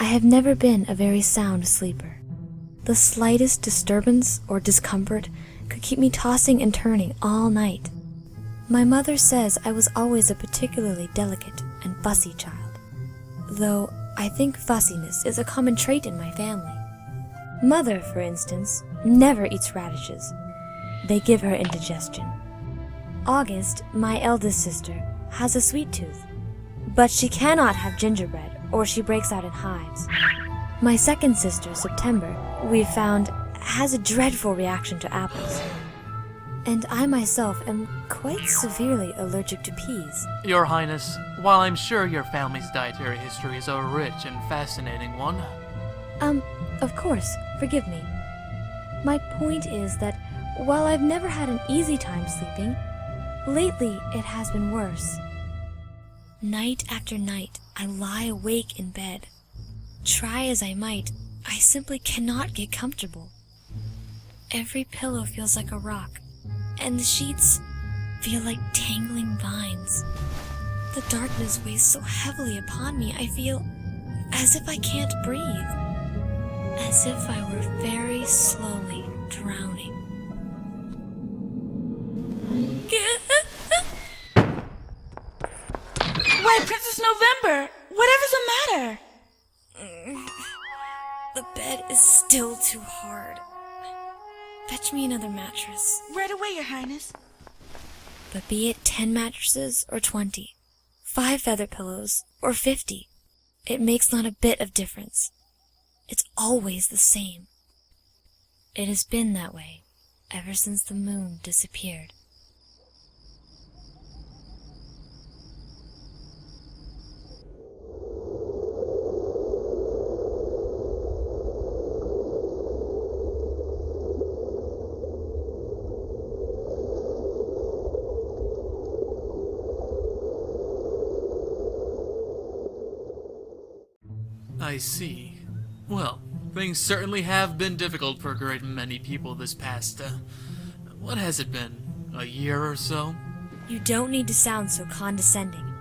I have never been a very sound sleeper. The slightest disturbance or discomfort could keep me tossing and turning all night. My mother says I was always a particularly delicate and fussy child, though I think fussiness is a common trait in my family. Mother, for instance, never eats radishes. They give her indigestion. August, my eldest sister, has a sweet tooth, but she cannot have gingerbread or she breaks out in hives. My second sister, September, we've found, has a dreadful reaction to apples. And I myself am quite severely allergic to peas. Your Highness, while I'm sure your family's dietary history is a rich and fascinating one. Of course, forgive me. My point is that while I've never had an easy time sleeping, lately it has been worse. Night after night, I lie awake in bed. Try as I might, I simply cannot get comfortable. Every pillow feels like a rock, and the sheets feel like tangling vines. The darkness weighs so heavily upon me, I feel as if I can't breathe, as if I were very slowly drowning. Why, Princess November! Whatever's the matter? The bed is still too hard. Fetch me another mattress. Right away, Your Highness. But be it 10 mattresses or 20, 5 feather pillows or 50, it makes not a bit of difference. It's always the same. It has been that way ever since the moon disappeared. I see. Well, things certainly have been difficult for a great many people this past, what has it been? A year or so? You don't need to sound so condescending.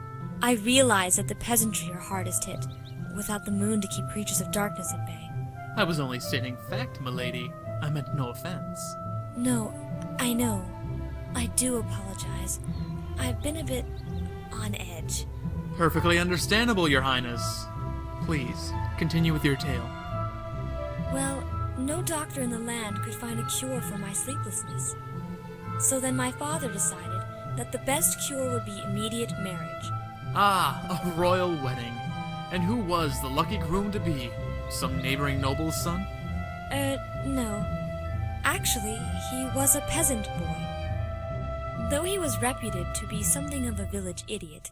I realize that the peasantry are hardest hit, without the moon to keep creatures of darkness at bay. I was only stating fact, milady. I meant no offense. No, I know. I do apologize. I've been a bit on edge. Perfectly understandable, Your Highness. Please, continue with your tale. Well, no doctor in the land could find a cure for my sleeplessness. So then my father decided that the best cure would be immediate marriage. Ah, a royal wedding. And who was the lucky groom to be? Some neighboring noble's son? No. Actually, he was a peasant boy. Though he was reputed to be something of a village idiot,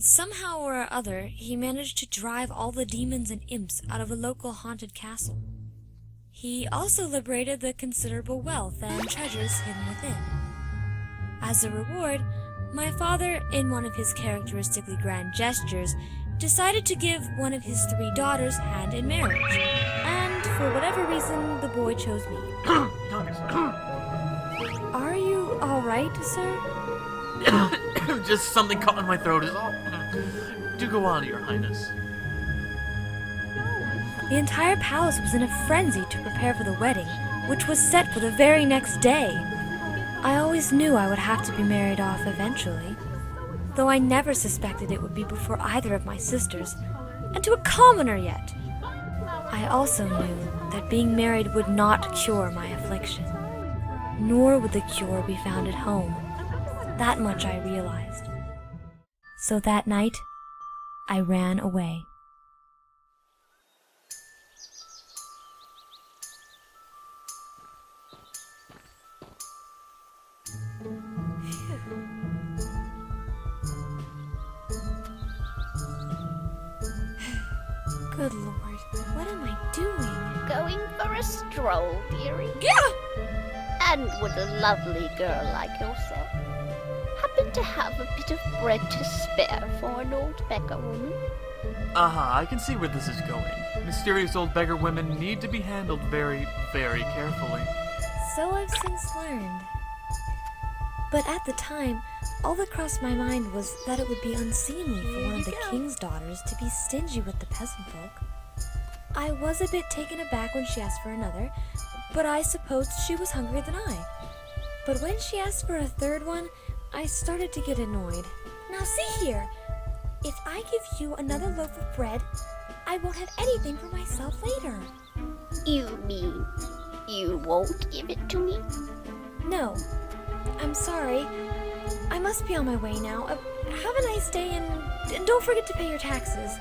somehow or other he managed to drive all the demons and imps out of a local haunted castle. He also liberated the considerable wealth and treasures hidden within. As a reward, my father, in one of his characteristically grand gestures, decided to give one of his 3 daughters hand in marriage. And for whatever reason, the boy chose me. Are you alright, sir? Just something caught in my throat is all. Do go on, Your Highness. The entire palace was in a frenzy to prepare for the wedding, which was set for the very next day. I always knew I would have to be married off eventually, though I never suspected it would be before either of my sisters, and to a commoner yet. I also knew that being married would not cure my affliction, nor would the cure be found at home. That much I realized. So that night, I ran away. Good Lord, what am I doing? Going for a stroll, dearie? Yeah! And would a lovely girl like yourself happen to have a bit of bread to spare for an old beggar woman? Aha, I can see where this is going. Mysterious old beggar women need to be handled very, very carefully. So I've since learned. But at the time, all that crossed my mind was that it would be unseemly for one of the king's daughters to be stingy with the peasant folk. I was a bit taken aback when she asked for another, but I supposed she was hungrier than I. But when she asked for a third one, I started to get annoyed. Now see here, if I give you another loaf of bread, I won't have anything for myself later. You mean you won't give it to me? No, I'm sorry. I must be on my way now. Have a nice day and don't forget to pay your taxes.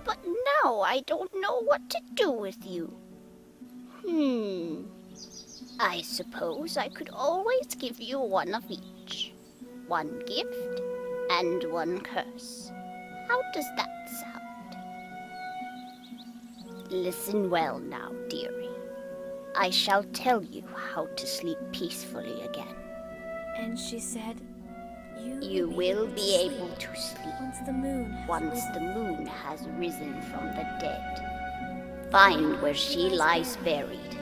But now I don't know what to do with you. I suppose I could always give you one of each. One gift and one curse. How does that sound? Listen well now, dearie. I shall tell you how to sleep peacefully again. And she said, You will be able to sleep once the moon has risen from the dead. Find where she lies buried.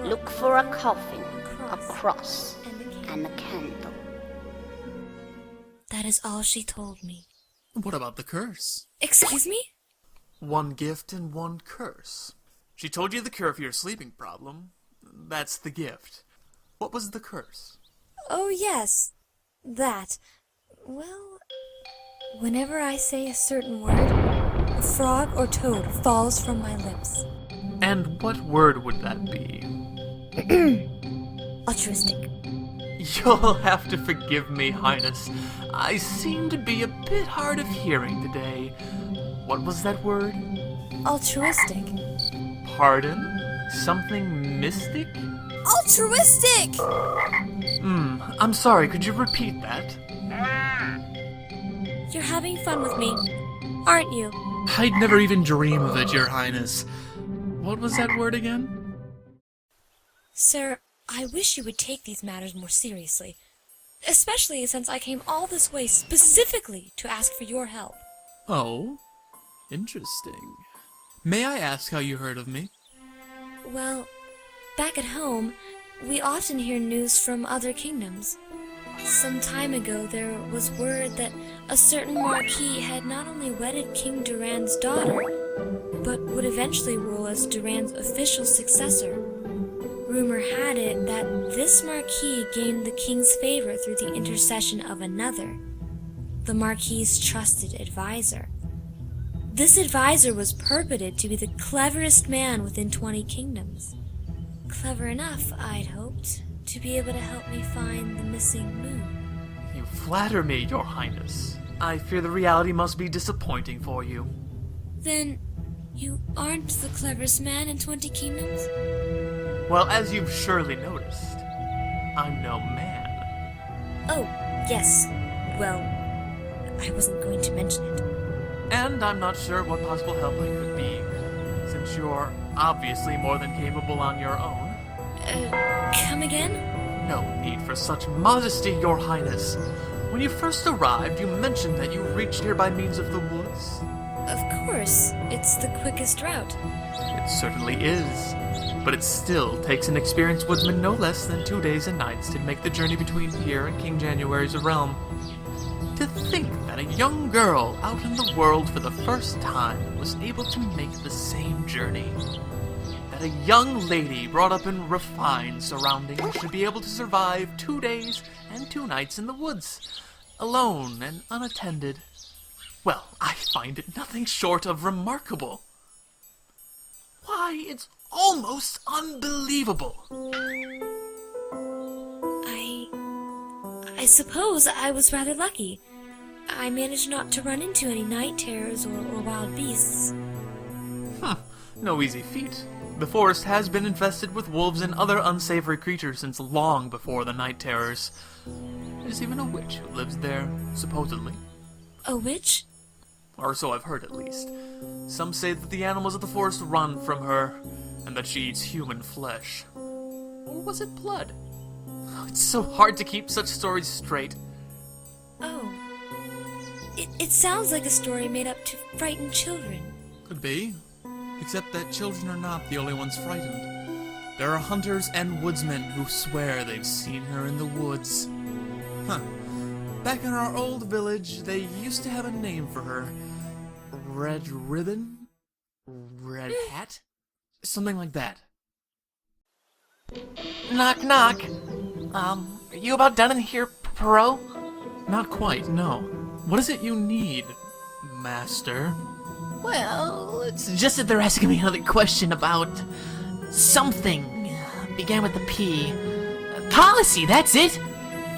Look for a coffin, a cross, and a candle. That is all she told me. What about the curse? Excuse me? One gift and one curse. She told you the cure for your sleeping problem. That's the gift. What was the curse? Oh, yes. That. Well, whenever I say a certain word, a frog or toad falls from my lips. And what word would that be? Altruistic. You'll have to forgive me, Highness. I seem to be a bit hard of hearing today. What was that word? Altruistic. Pardon? Something mystic? Altruistic! I'm sorry, could you repeat that? You're having fun with me, aren't you? I'd never even dream of it, Your Highness. What was that word again? Sir, I wish you would take these matters more seriously, especially since I came all this way specifically to ask for your help. Oh, interesting. May I ask how you heard of me? Well, back at home, we often hear news from other kingdoms. Some time ago, there was word that a certain marquis had not only wedded King Durand's daughter, but would eventually rule as Durand's official successor. Rumor had it that this marquis gained the king's favor through the intercession of another, the marquis's trusted advisor. This advisor was purported to be the cleverest man within 20 kingdoms. Clever enough, I'd hoped, to be able to help me find the missing moon. You flatter me, Your Highness. I fear the reality must be disappointing for you. Then, you aren't the cleverest man in 20 kingdoms? Well, as you've surely noticed, I'm no man. Oh, yes. Well, I wasn't going to mention it. And I'm not sure what possible help I could be, since you're obviously more than capable on your own. Come again? No need for such modesty, Your Highness. When you first arrived, you mentioned that you reached here by means of the woods. Of course. It's the quickest route. It certainly is. But it still takes an experienced woodsman no less than 2 days and nights to make the journey between here and King January's realm. To think that a young girl out in the world for the first time was able to make the same journey. That a young lady brought up in refined surroundings should be able to survive 2 days and 2 nights in the woods, alone and unattended. Well, I find it nothing short of remarkable. Why, it's almost unbelievable. I suppose I was rather lucky. I managed not to run into any night terrors or wild beasts. No easy feat. The forest has been infested with wolves and other unsavory creatures since long before the night terrors. There's even a witch who lives there, supposedly. A witch? Or so I've heard, at least. Some say that the animals of the forest run from her, and that she eats human flesh. Or was it blood? It's so hard to keep such stories straight. Oh. It sounds like a story made up to frighten children. Could be. Except that children are not the only ones frightened. There are hunters and woodsmen who swear they've seen her in the woods. Back in our old village, they used to have a name for her. Red Ribbon? Red hat? Something like that. Knock, knock. Are you about done in here, Perrault? Not quite, no. What is it you need, Master? Well, it's just that they're asking me another question about something. Began with the P. Policy, that's it!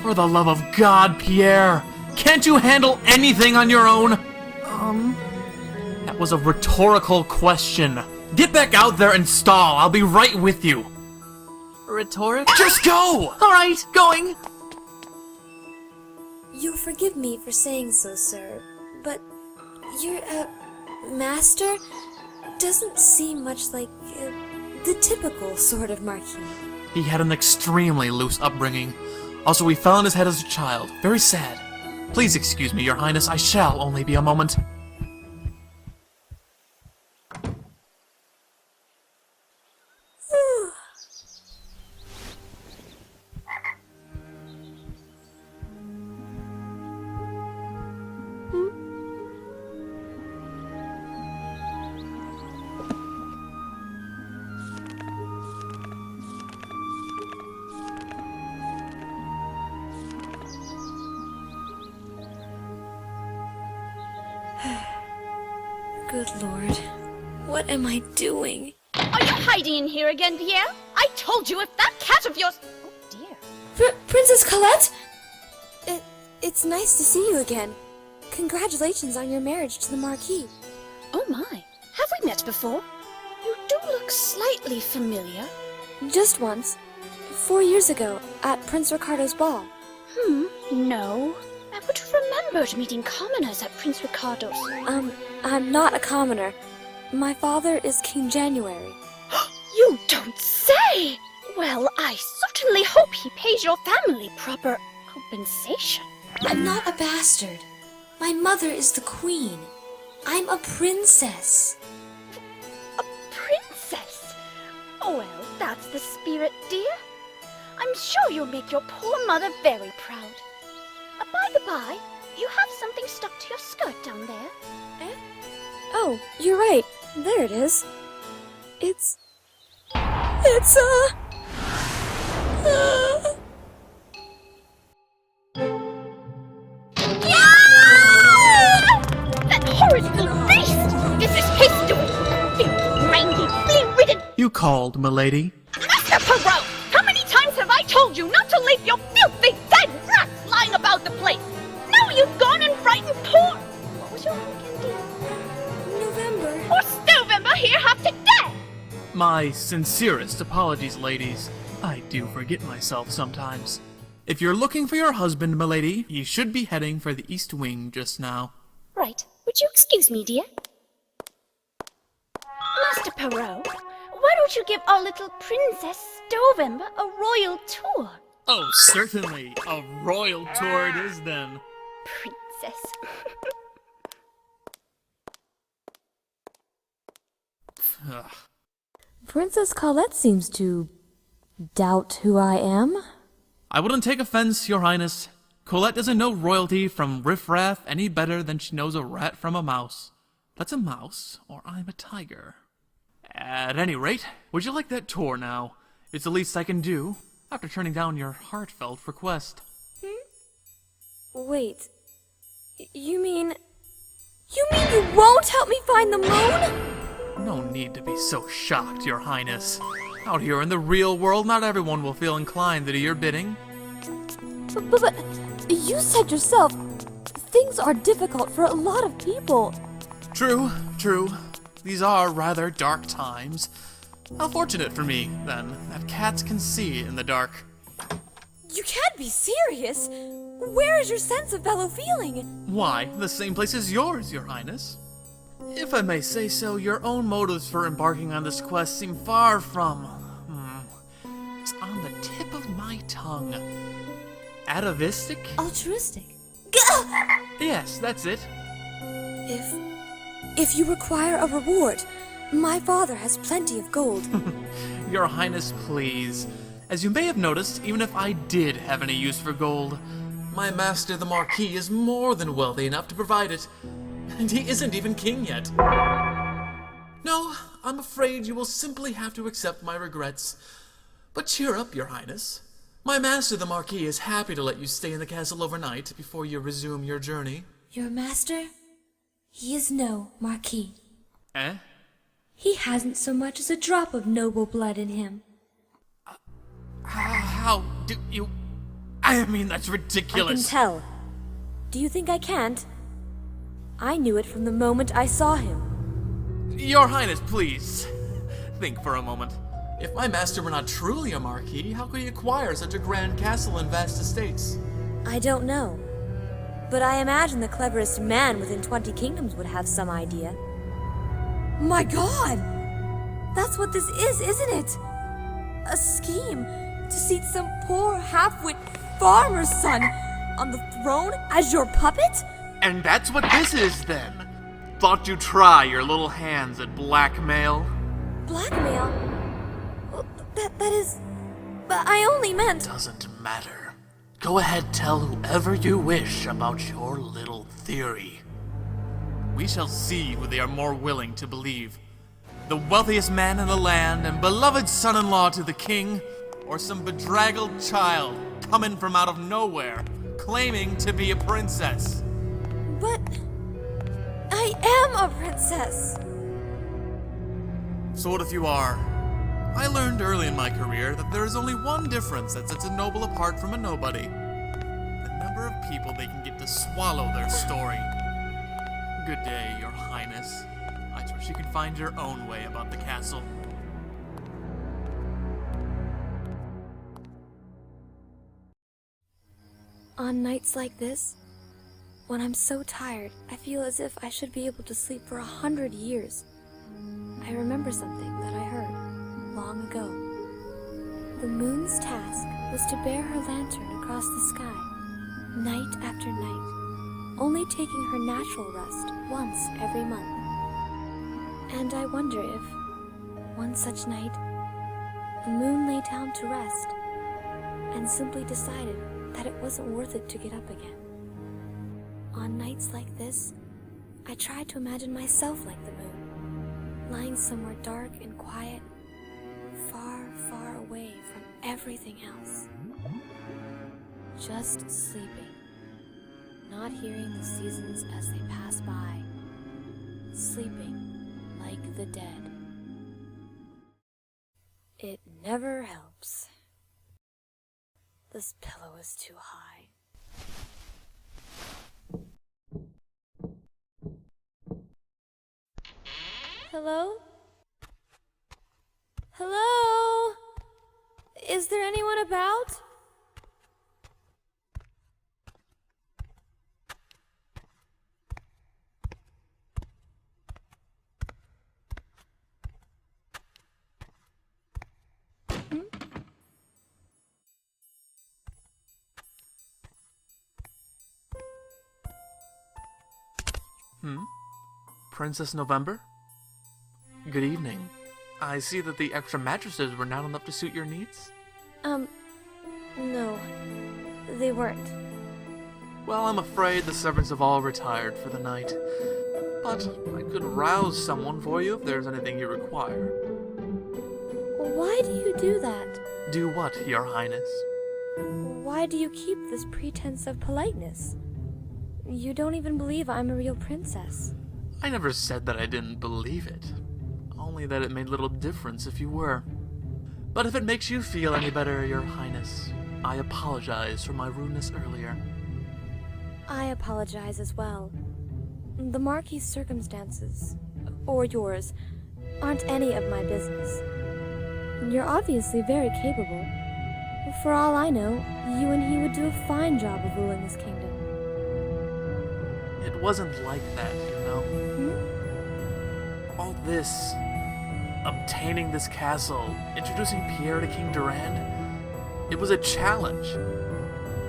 For the love of God, Pierre! Can't you handle anything on your own? That was a rhetorical question. Get back out there and stall. I'll be right with you. Rhetoric? Just go! Alright, going! You'll forgive me for saying so, sir, but your, master doesn't seem much like, the typical sort of marquis. He had an extremely loose upbringing. Also, he fell on his head as a child. Very sad. Please excuse me, Your Highness. I shall only be a moment. Good Lord, what am I doing? Are you hiding in here again, Pierre? I told you if that cat of yours... Oh, dear. Princess Colette? It's nice to see you again. Congratulations on your marriage to the Marquis. Oh, my. Have we met before? You do look slightly familiar. Just once. 4 years ago, at Prince Ricardo's ball. No. I would have remembered meeting commoners at Prince Ricardo's. I'm not a commoner. My father is King January. You don't say! Well, I certainly hope he pays your family proper compensation. I'm not a bastard. My mother is the queen. I'm a princess. A princess? Oh, well, that's the spirit, dear. I'm sure you'll make your poor mother very proud. By the by, you have something stuck to your skirt down there. Eh? Oh, you're right. There it is. It's That horrid little beast! This is his doing! Filthy, mangy, flea-ridden... You called, milady. Master Perrault! How many times have I told you not to leave your filthy dead rats lying about the place? Now you've gone and frightened poor... What was your name again, dear? November. Or Stovember here half to death! My sincerest apologies, ladies. I do forget myself sometimes. If you're looking for your husband, milady, you should be heading for the East Wing just now. Right. Would you excuse me, dear? Master Perrault, why don't you give our little Princess Stovember a royal tour? Oh, certainly. A royal tour it is, then. Princess. Ugh. Princess Colette seems to doubt who I am. I wouldn't take offense, Your Highness. Colette doesn't know royalty from riffraff any better than she knows a rat from a mouse. That's a mouse, or I'm a tiger. At any rate, would you like that tour now? It's the least I can do, after turning down your heartfelt request. Wait. You mean you won't help me find the moon? No need to be so shocked, Your Highness. Out here in the real world, not everyone will feel inclined to do your bidding. But you said yourself, things are difficult for a lot of people. True, true. These are rather dark times. How fortunate for me, then, that cats can see in the dark. You can't be serious. Where is your sense of fellow feeling? Why, the same place as yours, Your Highness. If I may say so, your own motives for embarking on this quest seem far from... It's on the tip of my tongue. Atavistic? Altruistic. Yes, that's it. If you require a reward, my father has plenty of gold. Your Highness, please. As you may have noticed, even if I did have any use for gold, my master the Marquis is more than wealthy enough to provide it. And he isn't even king yet. No, I'm afraid you will simply have to accept my regrets. But cheer up, Your Highness. My master, the Marquis, is happy to let you stay in the castle overnight before you resume your journey. Your master? He is no Marquis. Eh? He hasn't so much as a drop of noble blood in him. How do you... I mean, that's ridiculous. I can tell. Do you think I can't? I knew it from the moment I saw him. Your Highness, please. Think for a moment. If my master were not truly a Marquis, how could he acquire such a grand castle and vast estates? I don't know. But I imagine the cleverest man within 20 kingdoms would have some idea. My God! That's what this is, isn't it? A scheme to seat some poor half-wit farmer's son on the throne as your puppet? And that's what this is, then. Thought you'd try your little hands at blackmail? Blackmail? Well, that is... But I only meant... Doesn't matter. Go ahead, tell whoever you wish about your little theory. We shall see who they are more willing to believe. The wealthiest man in the land and beloved son-in-law to the king, or some bedraggled child coming from out of nowhere, claiming to be a princess. But... I am a princess! So what if you are? I learned early in my career that there is only one difference that sets a noble apart from a nobody. The number of people they can get to swallow their story. Good day, Your Highness. I trust you can find your own way about the castle. On nights like this, when I'm so tired, I feel as if I should be able to sleep for 100 years. I remember something that I heard long ago. The moon's task was to bear her lantern across the sky, night after night, only taking her natural rest once every month. And I wonder if, one such night, the moon lay down to rest and simply decided that it wasn't worth it to get up again. On nights like this, I try to imagine myself like the moon, lying somewhere dark and quiet, far, far away from everything else. Just sleeping, not hearing the seasons as they pass by, sleeping like the dead. It never helps. This pillow is too high. Hello? Hello? Is there anyone about? Princess November? Good evening. I see that the extra mattresses were not enough to suit your needs? No. They weren't. Well, I'm afraid the servants have all retired for the night. But I could rouse someone for you if there's anything you require. Why do you do that? Do what, Your Highness? Why do you keep this pretense of politeness? You don't even believe I'm a real princess. I never said that I didn't believe it. Only that it made little difference if you were. But if it makes you feel any better, Your Highness, I apologize for my rudeness earlier. I apologize as well. The Marquis' circumstances, or yours, aren't any of my business. You're obviously very capable. For all I know, you and he would do a fine job of ruling this kingdom. It wasn't like that, you know. All this, obtaining this castle, introducing Pierre to King Durand, it was a challenge.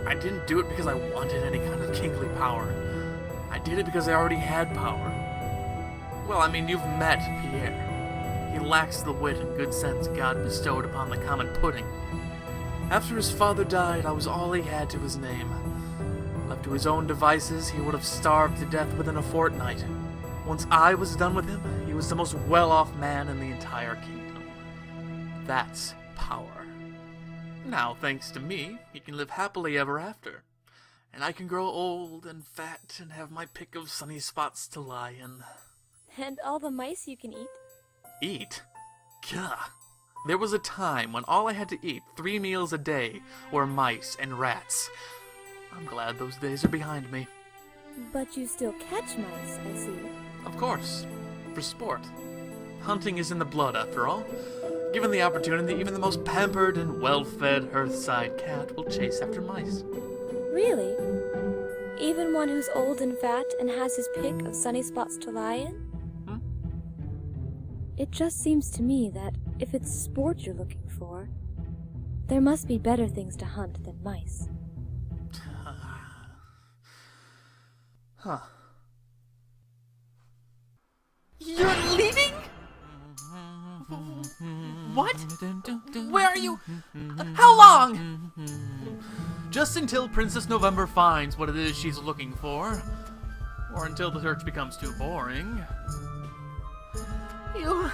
I didn't do it because I wanted any kind of kingly power. I did it because I already had power. Well, I mean, you've met Pierre. He lacks the wit and good sense God bestowed upon the common pudding. After his father died, I was all he had to his name. Left to his own devices, he would have starved to death within a fortnight. Once I was done with him, he was the most well-off man in the entire kingdom. That's power. Now, thanks to me, he can live happily ever after. And I can grow old and fat and have my pick of sunny spots to lie in. And all the mice you can eat. Eat? Gah. There was a time when all I had to eat 3 meals a day were mice and rats. I'm glad those days are behind me. But you still catch mice, I see. Of course. For sport. Hunting is in the blood, after all. Given the opportunity, even the most pampered and well-fed Earthside cat will chase after mice. Really? Even one who's old and fat and has his pick of sunny spots to lie in? It just seems to me that if it's sport you're looking for, there must be better things to hunt than mice. Huh. You're leaving? What? Where are you? How long? Just until Princess November finds what it is she's looking for. Or until the search becomes too boring. You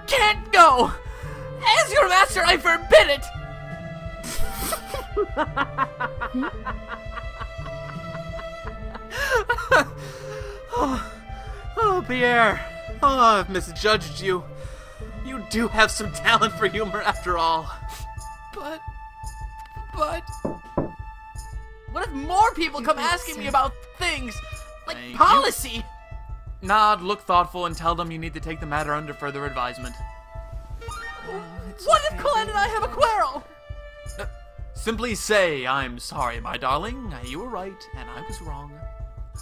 can't go! As your master, I forbid it! Oh, Pierre. Oh, I've misjudged you. You do have some talent for humor after all. But... What if more people come asking me about things? Like Thank you. policy? Nod, look thoughtful, and tell them you need to take the matter under further advisement. What if Colette and I have a quarrel? Simply say, I'm sorry, my darling. You were right, and I was wrong.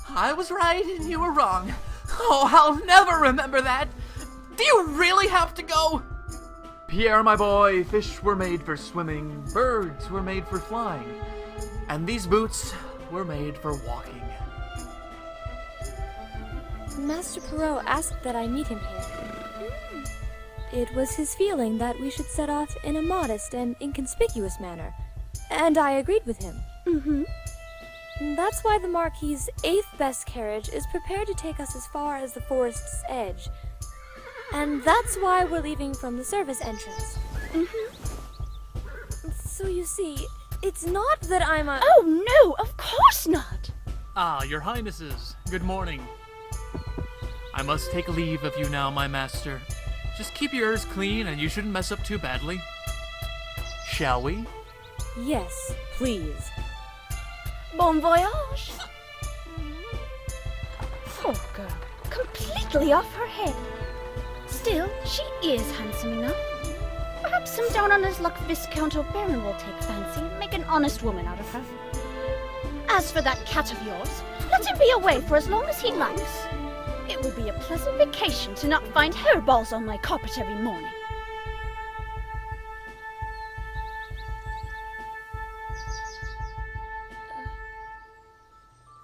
I was right and you were wrong. Oh, I'll never remember that. Do you really have to go? Pierre, my boy, fish were made for swimming, birds were made for flying, and these boots were made for walking. Master Perrault asked that I meet him here. It was his feeling that we should set off in a modest and inconspicuous manner, and I agreed with him. That's why the Marquis's 8th best carriage is prepared to take us as far as the forest's edge. And that's why we're leaving from the service entrance. So you see, it's not that I'm a... Oh no, of course not! Ah, your highnesses, good morning. I must take leave of you now, my master. Just keep your ears clean and you shouldn't mess up too badly. Shall we? Yes, please. Bon voyage! Poor girl, completely off her head. Still, she is handsome enough. Perhaps some down-on-his-luck Viscount or Baron will take fancy and make an honest woman out of her. As for that cat of yours, let him be away for as long as he likes. It will be a pleasant vacation to not find hairballs on my carpet every morning.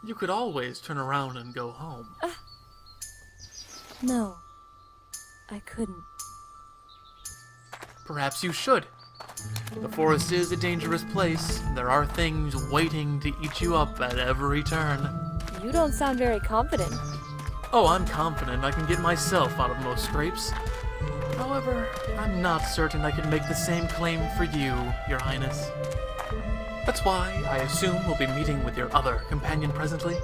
You could always turn around and go home. No, I couldn't. Perhaps you should. The forest is a dangerous place. There are things waiting to eat you up at every turn. You don't sound very confident. Oh, I'm confident I can get myself out of most scrapes. However, I'm not certain I can make the same claim for you, Your Highness. That's why I assume we'll be meeting with your other companion presently.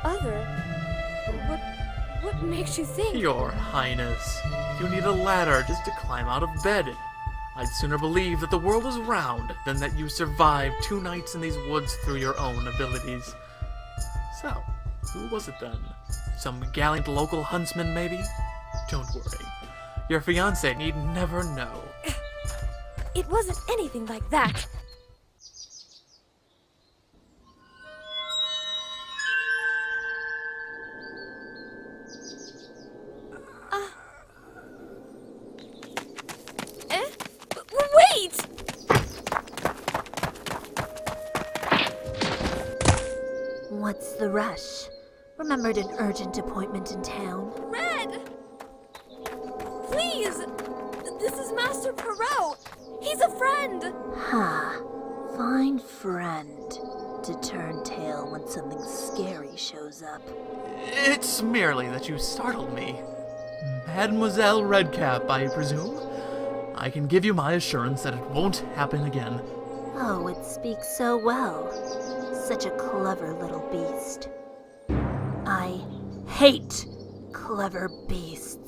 Other? What makes you think? Your Highness, you need a ladder just to climb out of bed. I'd sooner believe that the world is round than that you survived 2 nights in these woods through your own abilities. So, who was it then? Some gallant local huntsman, maybe? Don't worry. Your fiancé need never know. It wasn't anything like that. Wait! What's the rush? Remembered an urgent appointment in town. Red! Please! This is Master Perrault! He's a friend! Ha! Fine friend to turn tail when something scary shows up. It's merely that you startled me. Mademoiselle Redcap, I presume? I can give you my assurance that it won't happen again. Oh, it speaks so well. Such a clever little beast. I hate clever beasts.